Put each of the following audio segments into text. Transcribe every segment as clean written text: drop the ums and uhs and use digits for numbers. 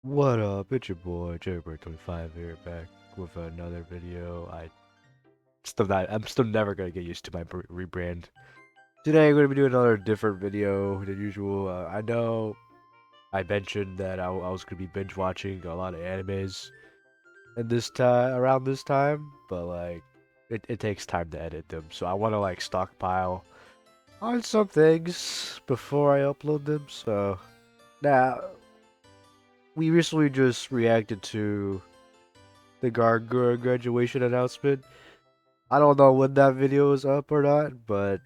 What up? It's your boy Jaybird25 here, back with another video. I'm still never gonna get used to my rebrand. Today I'm gonna be doing another different video than usual. I know I mentioned that I was gonna be binge watching a lot of animes and around this time, but like it takes time to edit them, so I want to like stockpile on some things before I upload them. So now we recently just reacted to the Gawr Gura Graduation Announcement. I don't know when that video is up or not, but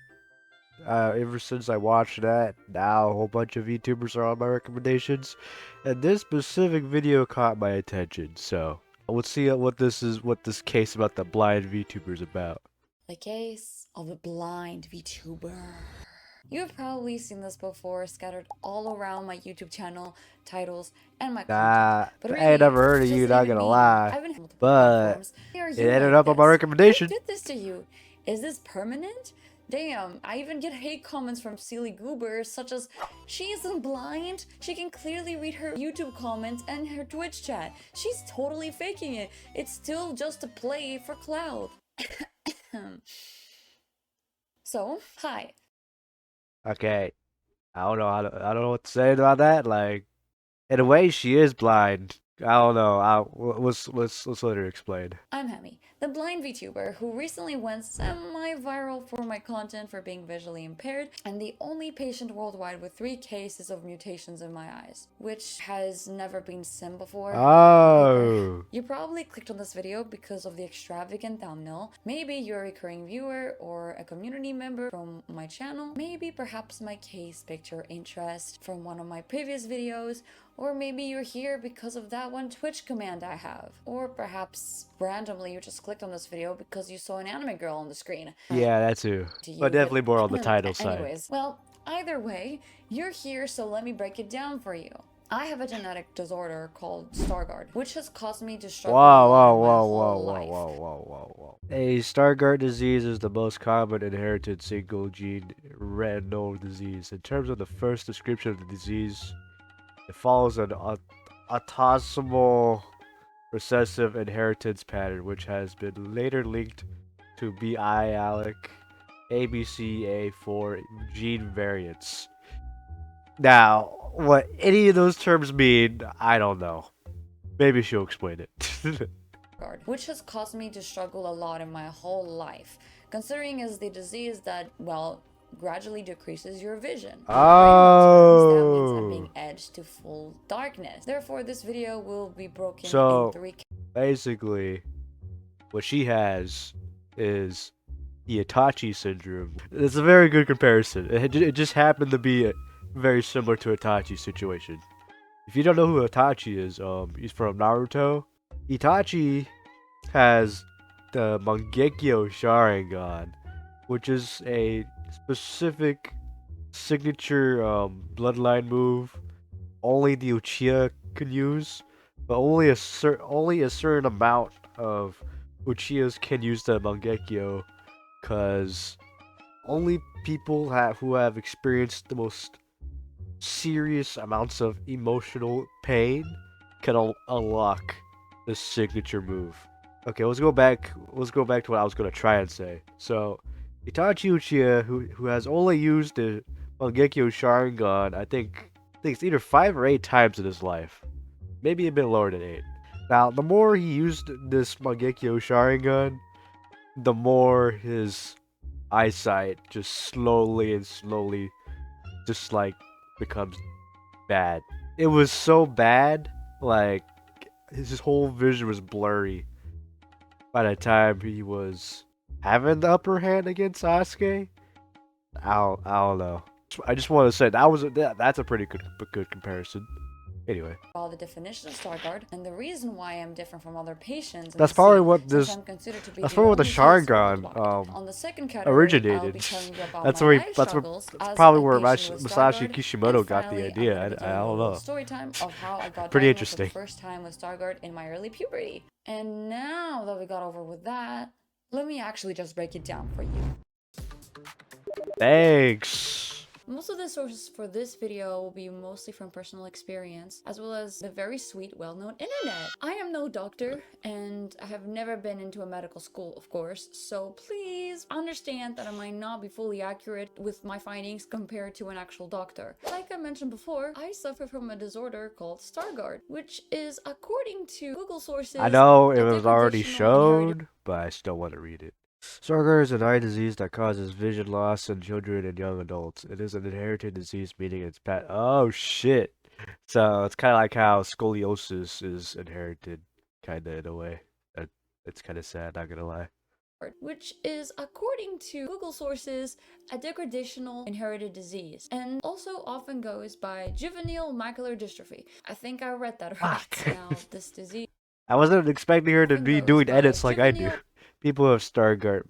ever since I watched that, now a whole bunch of VTubers are on my recommendations, and this specific video caught my attention. So let's see what this case about the blind VTuber is about. The case of a blind VTuber. You've probably seen this before, scattered all around my YouTube channel, titles, and my content. Nah, But I ain't really, never heard of it's you, just not even gonna me. lie, I've been on multiple but platforms. Why are it you ended like up on my this? recommendation. Who did this to you? Is this permanent? Damn, I even get hate comments from silly goobers such as, she isn't blind, she can clearly read her YouTube comments and her Twitch chat. She's totally faking it. It's still just a play for clout. So, hi. Okay, I don't know what to say about that. Like, in a way, she is blind. I don't know. Let's let her explain. I'm Hemi, the blind VTuber who recently went semi-viral for my content for being visually impaired, and the only patient worldwide with 3 cases of mutations in my eyes, which has never been seen before. Oh, You probably clicked on this video because of the extravagant thumbnail. Maybe you're a recurring viewer or a community member from my channel. Maybe perhaps my case piqued your interest from one of my previous videos. Or maybe you're here because of that one Twitch command I have. Or perhaps randomly you just clicked on this video because you saw an anime girl on the screen. yeah, that too. To you, But definitely more on the title side. anyways, well, either way, you're here, so let me break it down for you. I have a genetic disorder called Stargardt, which has caused me to struggle a Whoa, lot whoa, in my whoa, whoa, whole whoa, life. whoa, whoa, whoa, whoa. A Stargardt disease is the most common inherited single gene retinal disease. In terms of the first description of the disease, it follows an autosomal recessive inheritance pattern, which has been later linked to biallelic ABCA4 gene variants. Now, what any of those terms mean, I don't know. Maybe she'll explain it. Which has caused me to struggle a lot in my whole life, considering it's the disease that, well, gradually decreases your vision. In terms, that means I'm being edged to full darkness. Therefore, this video will be broken in 3 basically, what she has is the Itachi syndrome. It's a very good comparison. It just happened to be very similar to Itachi's situation. If you don't know who Itachi is, he's from Naruto. Itachi has the Mangekyo Sharingan, which is a specific signature bloodline move only the Uchiha can use, but only a certain amount of Uchihas can use the Mangekyo, cause only people who have experienced the most serious amounts of emotional pain can unlock this signature move. Okay, let's go back. Let's go back to what I was gonna try and say. So, Itachi Uchiha, who has only used the Mangekyo Sharingan, I think it's either 5 or 8 times in his life, maybe a bit lower than 8. Now, the more he used this Mangekyo Sharingan, the more his eyesight just slowly and slowly just like becomes bad. It was so bad, like his whole vision was blurry by the time he was having the upper hand against Sasuke. I don't know. I just want to say that's a pretty good comparison. Anyway, all the definition of Stargardt, and the reason why I'm different from other patients in that's the probably scene, what since this I'm considered to be that's the probably what the only case Sharingan worldwide. On the second category, I'll originated. be telling you about That's my where life struggles that's as probably a where patient with Masashi Stargardt, Kishimoto and got the finally, I'm idea. going to be I telling you a don't little know. story time of how I got Pretty diagnosed for the interesting. first time with Stargardt in my early puberty. And now that we got over with that, let me actually just break it down for you. Thanks. Most of the sources for this video will be mostly from personal experience, as well as the very sweet, well-known internet. I am no doctor, and I have never been into a medical school, of course, so please understand that I might not be fully accurate with my findings compared to an actual doctor. Like I mentioned before, I suffer from a disorder called Stargardt, which is, according to Google sources, I know it a was already degradation inherited. shown, but I still want to read it. Stargardt is an eye disease that causes vision loss in children and young adults. It is an inherited disease, meaning it's pat. Oh shit! So it's kind of like how scoliosis is inherited, kind of in a way. That it's kind of sad, not gonna lie. Which is, according to Google sources, a degradational inherited disease, and also often goes by juvenile macular dystrophy. I think I read that right. Fuck. Now, this disease I wasn't expecting her to often be goes doing by edits like I do. juvenile. People have Stargardt,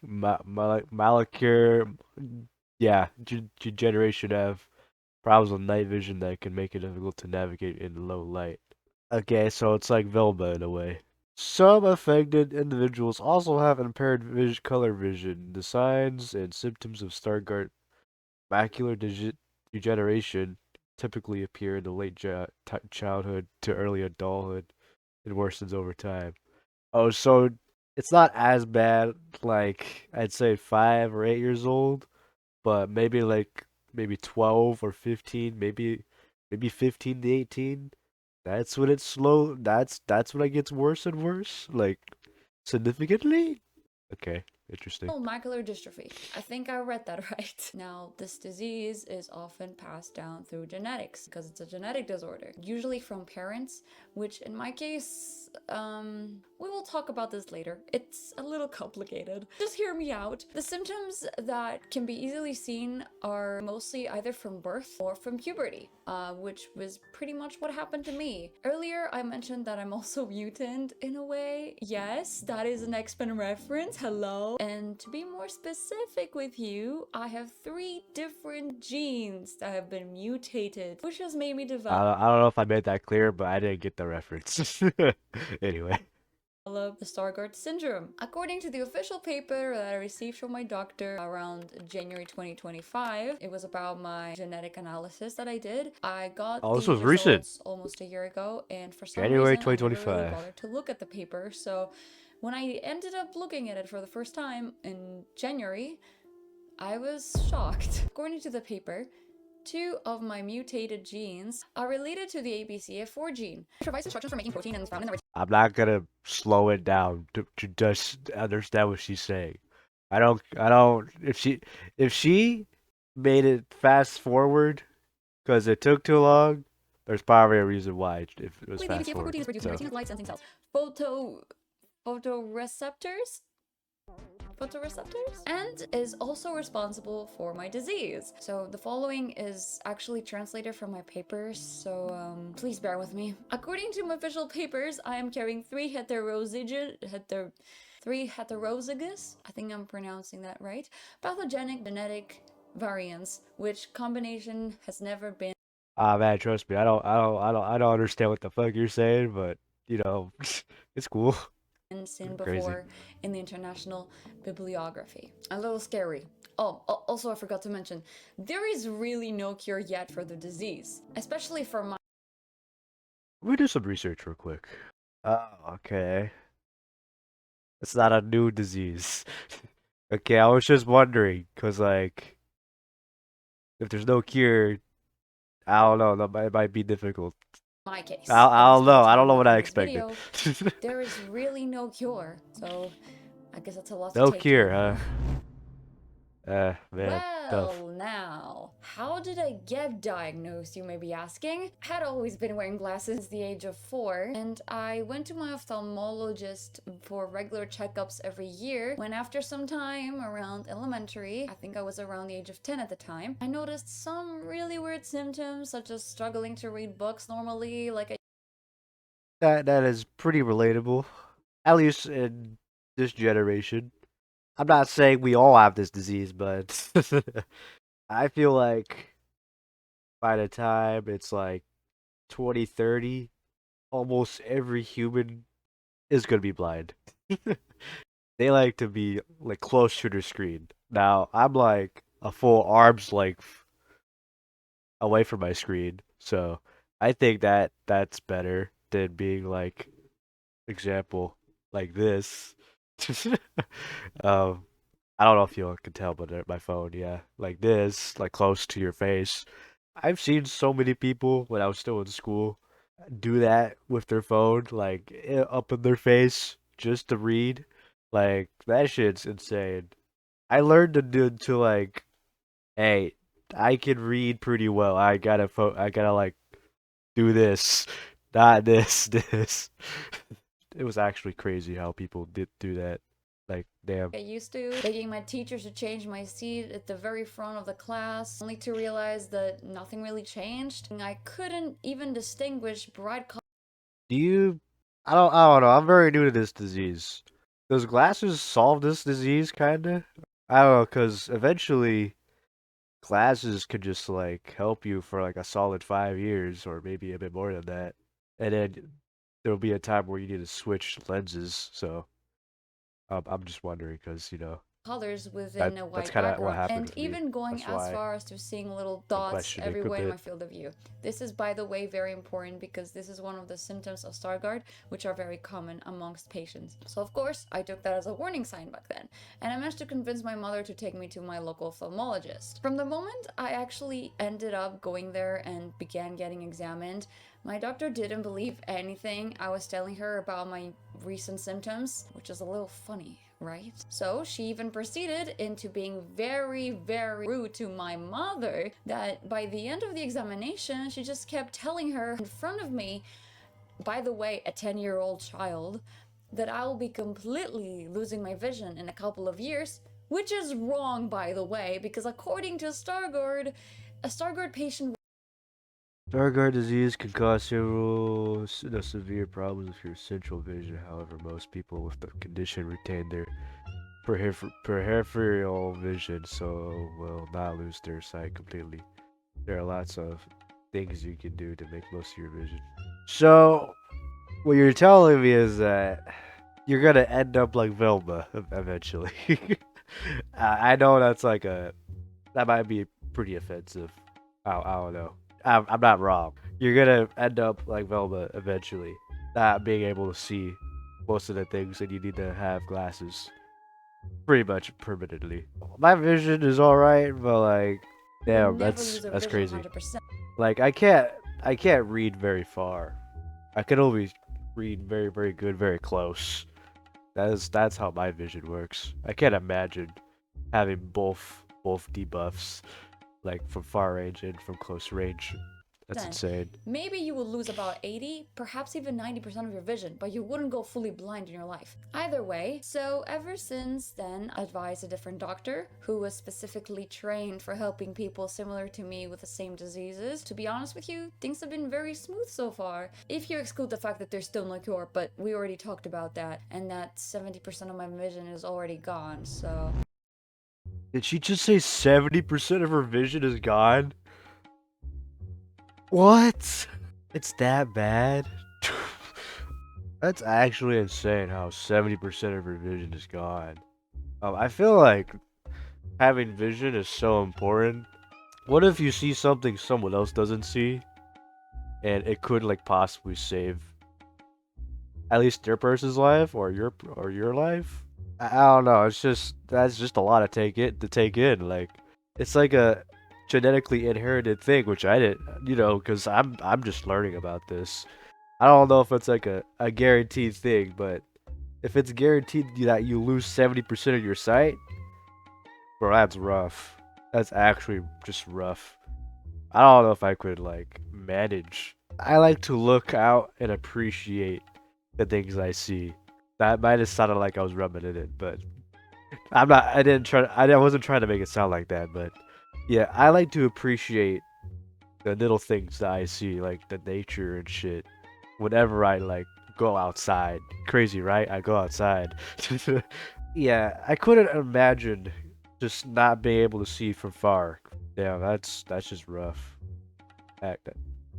Malacure, yeah, degeneration have problems with night vision that can make it difficult to navigate in low light. Okay, so it's like Velma in a way. Some affected individuals also have impaired color vision. The signs and symptoms of Stargardt macular degeneration typically appear in the late childhood to early adulthood and worsens over time. Oh, so it's not as bad, like I'd say 5 or 8 years old, but maybe 12 or 15, maybe 15 to 18. That's when it's slow. That's when it gets worse and worse, like significantly. Okay, interesting. Macular dystrophy. I think I read that right. Now, this disease is often passed down through genetics because it's a genetic disorder, usually from parents, which in my case, we will talk about this later. It's a little complicated. Just hear me out. The symptoms that can be easily seen are mostly either from birth or from puberty, which was pretty much what happened to me. Earlier, I mentioned that I'm also mutant in a way. Yes, that is an X-Men reference. Hello. And to be more specific with you, I have 3 different genes that have been mutated, which has made me develop I don't know if I made that clear, but I didn't get the reference. Anyway. the Stargardt syndrome. According to the official paper that I received from my doctor around January 2025, it was about my genetic analysis that I did. I got Oh, this the was recent. results almost a year ago, and for some January reason I never really 2025. bothered to look at the paper. So when I ended up looking at it for the first time in January, I was shocked. According to the paper, 2 of my mutated genes are related to the ABCA4 gene, which provides instructions for making protein and is found in the I'm not gonna slow it down to just understand what she's saying. I don't. If she made it fast forward because it took too long, there's probably a reason why if it was the fast ABCA4 forward. protein is produced in So. retinal light sensing cells. Photoreceptors? Photoreceptors? And is also responsible for my disease. So the following is actually translated from my papers, so please bear with me. According to my official papers, I am carrying 3 heterozygous, I think I'm pronouncing that right, pathogenic genetic variants, which combination has never been Ah man, trust me, I don't understand what the fuck you're saying, but you know, it's cool. seen Crazy. before in the international bibliography. A little scary. Oh, also I forgot to mention, there is really no cure yet for the disease, especially for my Let me do some research real quick. Oh, okay. It's not a new disease. Okay, I was just wondering, cause like, if there's no cure, I don't know, it might be difficult. case. I At don't least for the know. I don't time know of what I this expected. video, there is really no cure. So I guess that's a lot to No take cure, in. huh? Man, tough. Well, now, how did I get diagnosed, you may be asking? I had always been wearing glasses since the age of 4, and I went to my ophthalmologist for regular checkups every year, when after some time around elementary, I think I was around the age of 10 at the time, I noticed some really weird symptoms, such as struggling to read books normally, like That is pretty relatable, at least in this generation. I'm not saying we all have this disease, but I feel like by the time it's like 2030, almost every human is gonna be blind. They like to be like close to the screen. Now I'm like a full arm's length away from my screen. So I think that that's better than being like example like this. um, I don't know if you can tell, but my phone, yeah, like this, like close to your face. I've seen so many people when I was still in school do that with their phone, like up in their face just to read. Like that shit's insane. I learned to do to like, hey, I can read pretty well. I gotta like do this, not this, this. It was actually crazy how people did do that. Like, damn. I used to, begging my teachers to change my seat at the very front of the class, only to realize that nothing really changed. I couldn't even distinguish bright colors. Do you? I don't know. I'm very new to this disease. Does glasses solve this disease, kinda? I don't know, cause eventually glasses could just like help you for like a solid 5 years or maybe a bit more than that, and then there'll be a time where you need to switch lenses. So I'm just wondering, cause Colors that within a that's white kind of what background, happened and with me. even going That's as why far as to seeing little I'm dots questioning a everywhere in my bit. field of view. This is, by the way, very important because this is one of the symptoms of Stargardt, which are very common amongst patients. So, of course, I took that as a warning sign back then, and I managed to convince my mother to take me to my local ophthalmologist. From the moment I actually ended up going there and began getting examined, my doctor didn't believe anything I was telling her about my recent symptoms, which is a little funny, right? So she even proceeded into being very, very rude to my mother, that by the end of the examination, she just kept telling her in front of me, by the way, a 10-year-old child, that I will be completely losing my vision in a couple of years, which is wrong, by the way, because according to Stargardt, a Stargardt patient. Stargardt disease can cause several severe problems with your central vision. However, most people with the condition retain their peripheral vision, so will not lose their sight completely. There are lots of things you can do to make most of your vision. So, what you're telling me is that you're gonna end up like Velma eventually. I know that's like that might be pretty offensive. I don't know. I'm not wrong. You're gonna end up like Velma eventually, not being able to see most of the things, and you need to have glasses pretty much permanently. My vision is all right, but like, Will damn, never lose their that's vision crazy. 100%. Like, I can't read very far. I can only read very good, very close. That's how my vision works. I can't imagine having both debuffs, like from far range and from close range. That's insane. Maybe you would lose about 80, perhaps even 90% of your vision, but you wouldn't go fully blind in your life. Either way, so ever since then, I advised a different doctor who was specifically trained for helping people similar to me with the same diseases. To be honest with you, things have been very smooth so far. If you exclude the fact that there's still no cure, but we already talked about that, and that 70% of my vision is already gone, so. Did she just say 70% of her vision is gone? What? It's that bad? That's actually insane how 70% of her vision is gone. I feel like having vision is so important. What if you see something someone else doesn't see, and it could like possibly save at least their person's life or your life? I don't know. It's just that's just a lot to take in. Like it's like a genetically inherited thing, which I didn't, because I'm just learning about this. I don't know if it's like a guaranteed thing, but if it's guaranteed that you lose 70% of your sight, bro, that's rough. That's actually just rough. I don't know if I could like manage. I like to look out and appreciate the things I see. That might have sounded like I was rubbing it in, but I'm not. I didn't try. I wasn't trying to make it sound like that, but yeah, I like to appreciate the little things that I see, like the nature and shit. Whenever I like go outside, crazy, right? I go outside. Yeah, I couldn't imagine just not being able to see from far. Yeah, that's just rough. Act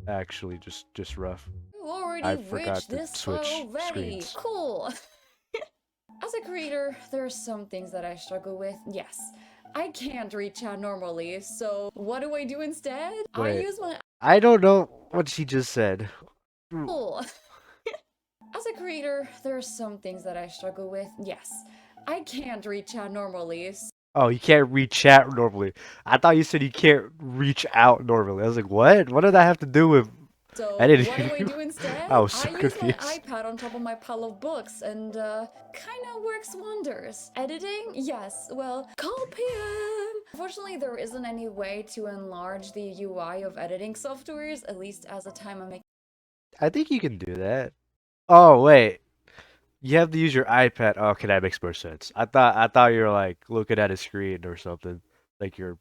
actually just rough. You already I forgot reached to this far switch already. screens. Cool. As a creator, there are some things that I struggle with. Yes, I can't reach out normally, so what do I do instead? I Wait, use my I don't know what she just said. Apple. As a creator, there are some things that I struggle with. Yes, I can't reach out normally. Oh, you can't reach out normally. I thought you said you can't reach out normally. I was like, what? What did that have to do with So what do I editing? do instead? I was I so use my confused. iPad on top of my pile of books and kind of works wonders. Editing? Yes, well, call PM. Unfortunately, there isn't any way to enlarge the UI of editing softwares, at least as a time I'm making. I think you can do that. Oh, wait. You have to use your iPad. Oh, okay, that makes more sense. I thought you were like looking at a screen or something, like your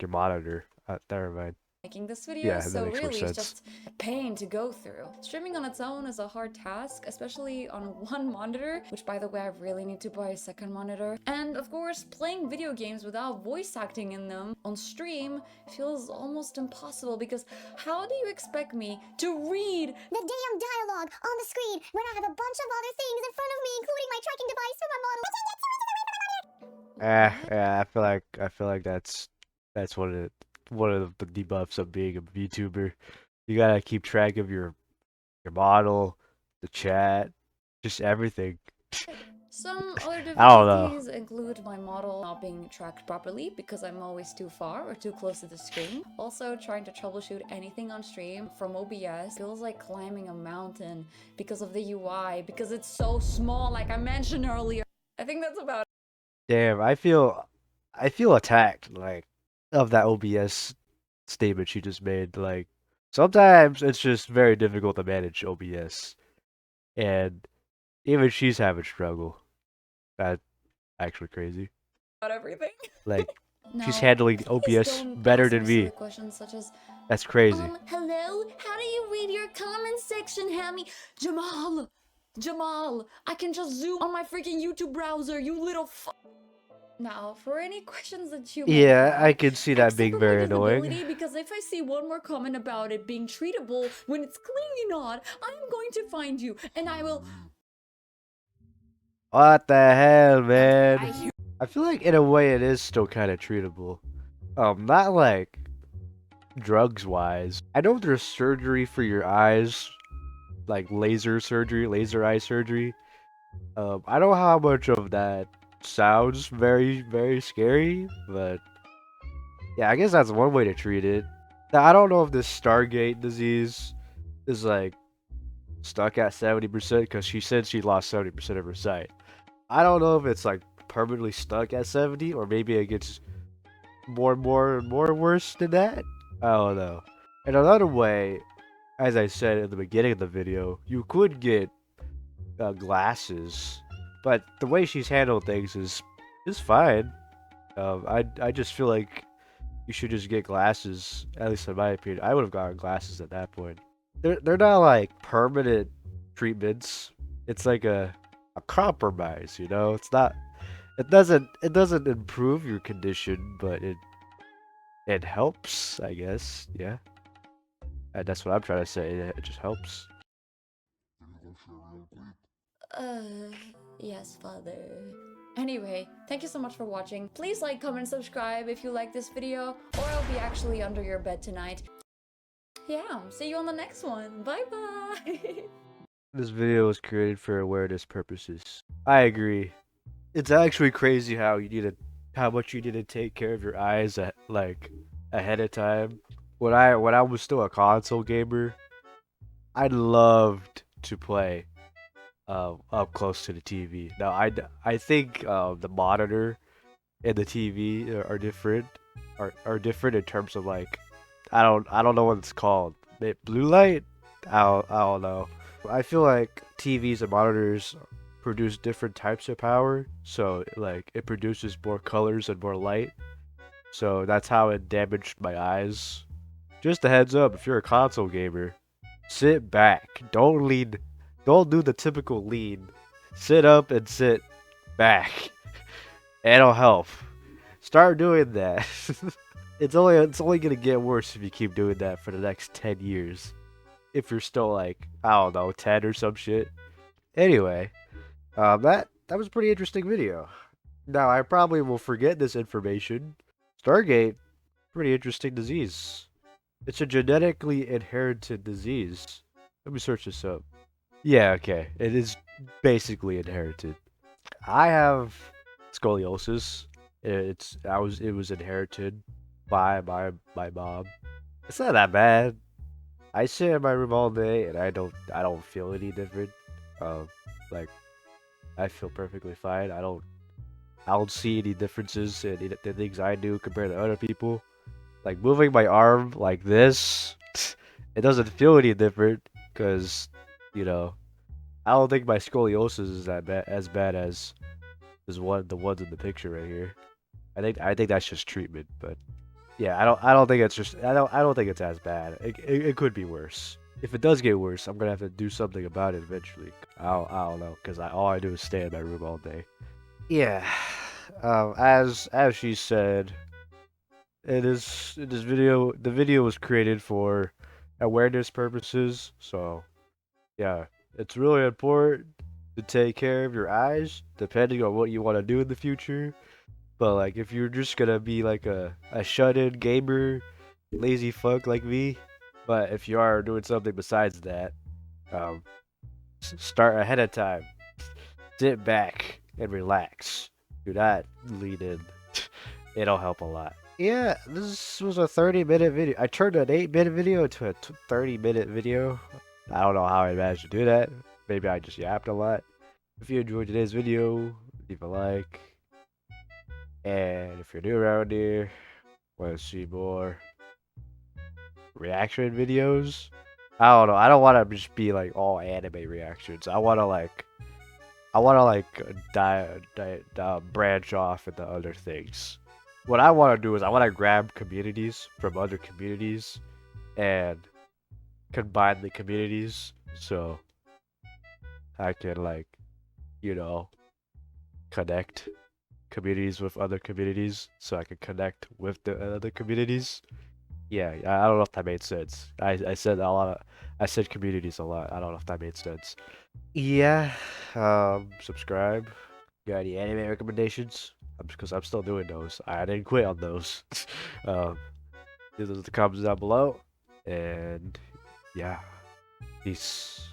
monitor. Never mind. Making this video, Yeah, that so makes more really it's sense. just pain to go through. Streaming on its own is a hard task, especially on one monitor, which by the way I really need to buy a second monitor. And of course, playing video games without voice acting in them on stream feels almost impossible because how do you expect me to read the damn dialogue on the screen when I have a bunch of other things in front of me, including my tracking device for my model, which I get so what? Yeah, I feel like that's one of the debuffs of being a VTuber. You gotta keep track of your model, the chat, just everything. Some other I don't know. difficulties include my model not being tracked properly because I'm always too far or too close to the screen. Also, trying to troubleshoot anything on stream from OBS feels like climbing a mountain because of the UI, because it's so small, like I mentioned earlier. I think that's about Damn, I feel attacked, like, of that OBS statement she just made. Like, sometimes it's just very difficult to manage OBS, and even she's having struggle. That's actually crazy. everything. Like, she's Now, handling please OBS don't better ask than me silly me. questions such as, That's crazy. hello? How do you read your comment section, Hammy? Jamal, I can just zoom on my freaking YouTube browser, you little Now, for any questions that you may Yeah, I have, could see that accept being with my very annoying. disability because if I see one more comment about it being treatable when it's clearly not, I'm going to find you and I will. What the hell, man? I feel like in a way it is still kind of treatable. Not like drugs wise. I know there's surgery for your eyes, like laser surgery, laser eye surgery. I don't know how much of that sounds very, very scary, but yeah, I guess that's one way to treat it. Now, I don't know if this Stargate disease is like stuck at 70% because she said she lost 70% of her sight. I don't know if it's like permanently stuck at 70 or maybe it gets more and more and more worse than that. I don't know. And another way, as I said in the beginning of the video, you could get glasses, but the way she's handled things is fine. I just feel like you should just get glasses. At least in my opinion, I would have gotten glasses at that point. They're not like permanent treatments. It's like a compromise, you know. It's not. It doesn't improve your condition, but it helps, I guess. Yeah, and that's what I'm trying to say. It just helps. Uh, yes, father. Anyway, thank you so much for watching. Please like, comment, subscribe if you like this video, or I'll be actually under your bed tonight. Yeah, see you on the next one. Bye bye. This video was created for awareness purposes. I agree. It's actually crazy how much you need to take care of your eyes at like ahead of time. When I was still a console gamer, I loved to play up close to the TV. Now I think the monitor and the TV are different are different in terms of like I don't know what it's called. Blue light? I don't know. I feel like TVs and monitors produce different types of power, so like it produces more colors and more light. So that's how it damaged my eyes. Just a heads up, if you're a console gamer, sit back. Don't lean. Don't do the typical lean. Sit up and sit back. It'll help. Start doing that. It's only gonna get worse if you keep doing that for the next 10 years. If you're still like, I don't know, 10 or some shit. Anyway, that was a pretty interesting video. Now, I probably will forget this information. Stargate, pretty interesting disease. It's a genetically inherited disease. Let me search this up. Yeah, okay. It is basically inherited. I have scoliosis. It was inherited by my mom. It's not that bad. I sit in my room all day and I don't feel any different. Um, like I feel perfectly fine. I don't see any differences in the things I do compared to other people. Like moving my arm like this, it doesn't feel any different because, you know, I don't think my scoliosis is that bad as bad as the ones in the picture right here. I think that's just treatment, but yeah, I don't think it's just I don't think it's as bad. It could be worse. If it does get worse, I'm gonna have to do something about it eventually. I don't know because all I do is stay in my room all day. Yeah, as she said, this video the video was created for awareness purposes. So yeah, it's really important to take care of your eyes, depending on what you want to do in the future. But like, if you're just gonna be like a shut-in gamer, lazy fuck like me, but if you are doing something besides that, um, start ahead of time. Sit back and relax. Do not lean in. It'll help a lot. Yeah, this was a 30-minute video. I turned an 8-minute video into a 30-minute video. I don't know how I managed to do that. Maybe I just yapped a lot. If you enjoyed today's video, leave a like. And if you're new around here, want to see more reaction videos, I don't know. I don't want to just be like all anime reactions. I want to branch off into other things. What I want to do is I want to grab communities from other communities and combine the communities so I can like, you know, connect communities with other communities so I can connect with the other communities. Yeah, I don't know if that made sense. I said a lot of I said communities a lot. I don't know if that made sense. Yeah, subscribe. Got any anime recommendations? Because I'm still doing those. I didn't quit on those. um, leave those in the comments down below. And yeah, peace.